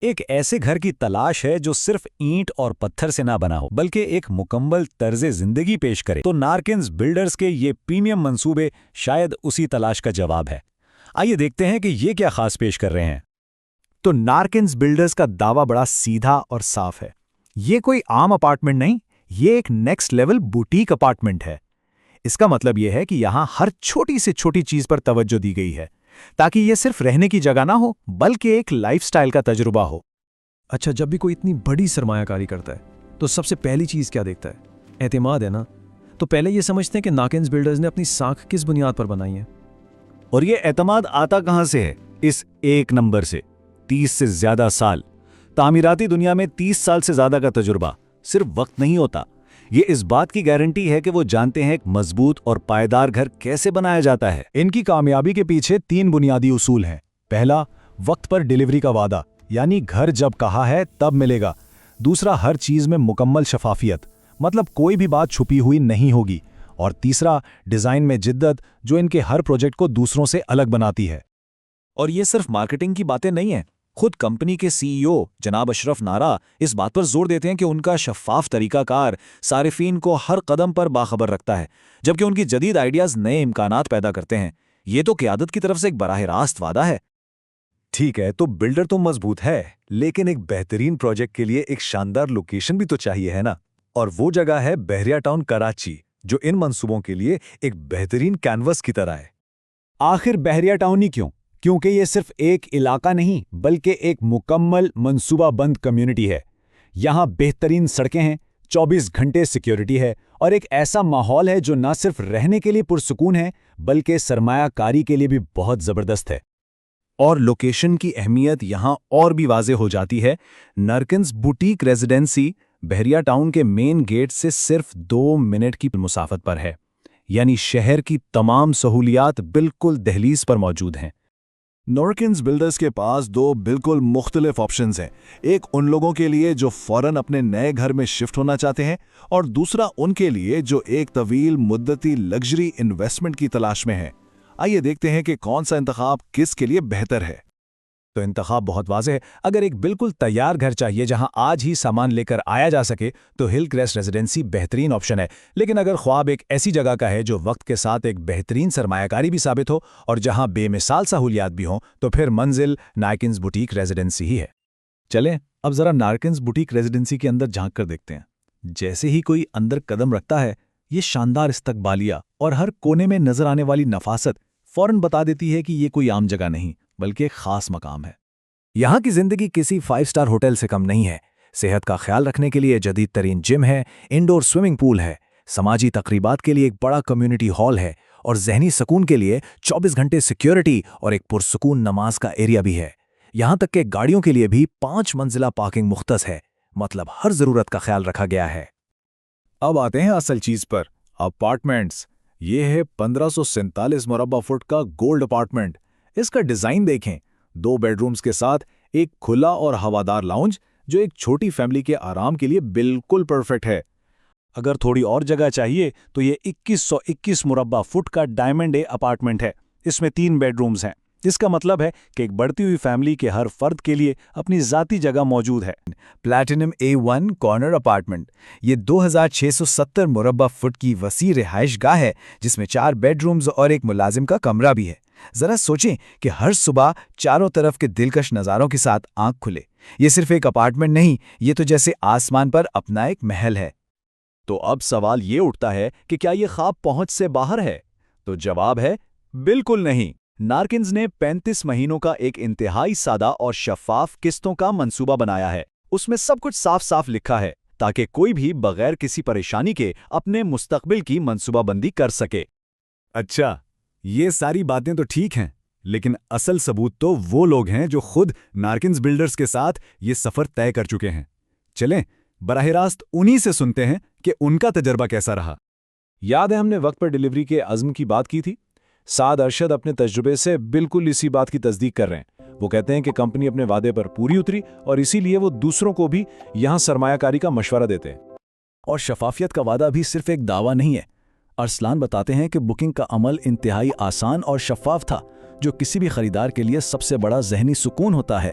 ایک ایسے گھر کی تلاش ہے جو صرف اینٹ اور پتھر سے نہ بنا ہو بلکہ ایک مکمل طرز زندگی پیش کرے، تو نارکنز بلڈرز کے یہ پریمیم منصوبے شاید اسی تلاش کا جواب ہے۔ آئیے دیکھتے ہیں کہ یہ کیا خاص پیش کر رہے ہیں۔ تو نارکنز بلڈرز کا دعویٰ بڑا سیدھا اور صاف ہے۔ یہ کوئی عام اپارٹمنٹ نہیں، یہ ایک نیکسٹ لیول بوٹیک اپارٹمنٹ ہے۔ اس کا مطلب یہ ہے کہ یہاں ہر چھوٹی سے چھوٹی چیز پر توجہ دی گئی ہے، تاکہ یہ صرف رہنے کی جگہ نہ ہو بلکہ ایک لائف سٹائل کا تجربہ ہو۔ اچھا، جب بھی کوئی اتنی بڑی سرمایہ کاری کرتا ہے تو سب سے پہلی چیز کیا دیکھتا ہے؟ اعتماد ہے نا؟ تو پہلے یہ سمجھتے ہیں کہ نارکنز بلڈرز نے اپنی ساکھ کس بنیاد پر بنائی ہے۔ اور یہ اعتماد آتا کہاں سے ہے؟ اس ایک نمبر سے، 30 سے زیادہ سال تعمیراتی دنیا میں 30 سال سے زیادہ کا تجربہ صرف وقت نہیں ہوتا، یہ اس بات کی گارنٹی ہے کہ وہ جانتے ہیں ایک مضبوط اور پائیدار گھر کیسے بنایا جاتا ہے۔ ان کی کامیابی کے پیچھے 3 بنیادی اصول ہیں۔ پہلا، وقت پر ڈیلیوری کا وعدہ، یعنی گھر جب کہا ہے تب ملے گا۔ دوسرا، ہر چیز میں مکمل شفافیت، مطلب کوئی بھی بات چھپی ہوئی نہیں ہوگی۔ اور تیسرا، ڈیزائن میں جدت، جو ان کے ہر پروجیکٹ کو دوسروں سے الگ بناتی ہے۔ اور یہ صرف مارکیٹنگ کی باتیں نہیں ہیں، خود کمپنی کے CEO جناب اشرف نارا اس بات پر زور دیتے ہیں کہ ان کا شفاف طریقہ کار صارفین کو ہر قدم پر باخبر رکھتا ہے، جبکہ ان کی جدید آئیڈیاز نئے امکانات پیدا کرتے ہیں۔ یہ تو قیادت کی طرف سے ایک براہ راست وعدہ ہے۔ ٹھیک ہے، تو بلڈر تو مضبوط ہے، لیکن ایک بہترین پروجیکٹ کے لیے ایک شاندار لوکیشن بھی تو چاہیے ہے نا؟ اور وہ جگہ ہے بحریہ ٹاؤن کراچی، جو ان منصوبوں کے لیے ایک بہترین کینوس کی طرح ہے۔ آخر بحریہ ٹاؤن ہی کیوں؟ کیونکہ یہ صرف ایک علاقہ نہیں بلکہ ایک مکمل منصوبہ بند کمیونٹی ہے۔ یہاں بہترین سڑکیں ہیں، 24 گھنٹے سیکیورٹی ہے، اور ایک ایسا ماحول ہے جو نہ صرف رہنے کے لیے پرسکون ہے بلکہ سرمایہ کاری کے لیے بھی بہت زبردست ہے۔ اور لوکیشن کی اہمیت یہاں اور بھی واضح ہو جاتی ہے۔ نارکنز بوٹیک ریزیڈنسی بحریہ ٹاؤن کے مین گیٹ سے صرف 2 منٹ کی مسافت پر ہے، یعنی شہر کی تمام سہولیات بالکل دہلیز پر موجود ہیں۔ نارکنز بلڈرز کے پاس 2 بالکل مختلف آپشنز ہیں، ایک ان لوگوں کے لیے جو فوراً اپنے نئے گھر میں شفٹ ہونا چاہتے ہیں، اور دوسرا ان کے لیے جو ایک طویل مدتی لگژری انویسٹمنٹ کی تلاش میں ہیں۔ آئیے دیکھتے ہیں کہ کون سا انتخاب کس کے لیے بہتر ہے۔ تو انتخاب بہت واضح ہے۔ اگر ایک بالکل تیار گھر چاہیے جہاں آج ہی سامان لے کر آیا جا سکے تو ہل کریسٹ ریزیڈنسی بہترین آپشن ہے، لیکن اگر خواب ایک ایسی جگہ کا ہے جو وقت کے ساتھ ایک بہترین سرمایہ کاری بھی ثابت ہو اور جہاں بے مثال سہولیات بھی ہوں، تو پھر منزل نارکنز بوٹیک ریزیڈنسی ہی ہے۔ چلیں اب ذرا نارکنز بوٹیک ریزیڈنسی کے اندر جھانک کر دیکھتے ہیں۔ جیسے ہی کوئی اندر قدم رکھتا ہے، یہ شاندار استقبالیہ اور ہر کونے میں نظر آنے والی نفاست فوراً بتا دیتی ہے کہ یہ کوئی عام جگہ نہیں بلکہ ایک خاص مقام ہے۔ یہاں کی زندگی کسی 5 اسٹار ہوٹل سے کم نہیں ہے۔ صحت کا خیال رکھنے کے لیے جدید ترین جم ہے، انڈور سوئمنگ پول ہے، سماجی تقریبات کے لیے ایک بڑا کمیونٹی ہال ہے، اور ذہنی سکون کے لیے 24 گھنٹے سیکیورٹی اور ایک پرسکون نماز کا ایریا بھی ہے۔ یہاں تک کہ گاڑیوں کے لیے بھی 5 منزلہ پارکنگ مختص ہے، مطلب ہر ضرورت کا خیال رکھا گیا ہے۔ اب آتے ہیں اصل چیز پر، اپارٹمنٹس۔ یہ ہے 1547 مربع فٹ کا گولڈ اپارٹمنٹ۔ اس کا ڈیزائن دیکھیں، 2 بیڈ رومز کے ساتھ ایک کھلا اور ہوادار لاؤنج، جو ایک چھوٹی فیملی کے آرام کے لیے بالکل پرفیکٹ ہے۔ اگر تھوڑی اور جگہ چاہیے تو یہ 2121 مربع فٹ کا ڈائمنڈ اے اپارٹمنٹ ہے۔ اس میں 3 بیڈ رومز ہیں۔ اس کا مطلب ہے کہ ایک بڑھتی ہوئی فیملی کے ہر فرد کے لیے اپنی ذاتی جگہ موجود ہے۔ پلیٹینم A1 کارنر اپارٹمنٹ، یہ 2670 مربع فٹ کی وسیع رہائش گاہ ہے، جس میں 4 بیڈ رومز اور ایک ملازم کا کمرہ بھی ہے۔ ذرا سوچیں کہ ہر صبح چاروں طرف کے دلکش نظاروں کے ساتھ آنکھ کھلے۔ یہ صرف ایک اپارٹمنٹ نہیں، یہ تو جیسے آسمان پر اپنا ایک محل ہے۔ تو اب سوال یہ اٹھتا ہے کہ کیا یہ خواب پہنچ سے باہر ہے؟ تو جواب ہے بالکل نہیں۔ نارکنز نے 35 مہینوں کا ایک انتہائی سادہ اور شفاف قسطوں کا منصوبہ بنایا ہے۔ اس میں سب کچھ صاف صاف لکھا ہے تاکہ کوئی بھی بغیر کسی پریشانی کے اپنے مستقبل کی منصوبہ بندی کر سکے۔ اچھا، یہ ساری باتیں تو ٹھیک ہیں، لیکن اصل ثبوت تو وہ لوگ ہیں جو خود نارکنز بلڈرز کے ساتھ یہ سفر طے کر چکے ہیں۔ چلیں براہ راست انہی سے سنتے ہیں کہ ان کا تجربہ کیسا رہا۔ یاد ہے ہم نے وقت پر ڈیلیوری کے عزم کی بات کی تھی؟ سعد ارشد اپنے تجربے سے بالکل اسی بات کی تصدیق کر رہے ہیں۔ وہ کہتے ہیں کہ کمپنی اپنے وعدے پر پوری اتری اور اسی لیے وہ دوسروں کو بھی یہاں سرمایہ کاری کا مشورہ دیتے ہیں۔ اور شفافیت کا وعدہ بھی صرف ایک دعویٰ نہیں ہے۔ ارسلان بتاتے ہیں کہ بکنگ کا عمل انتہائی آسان اور شفاف تھا، جو کسی بھی خریدار کے لیے سب سے بڑا ذہنی سکون ہوتا ہے۔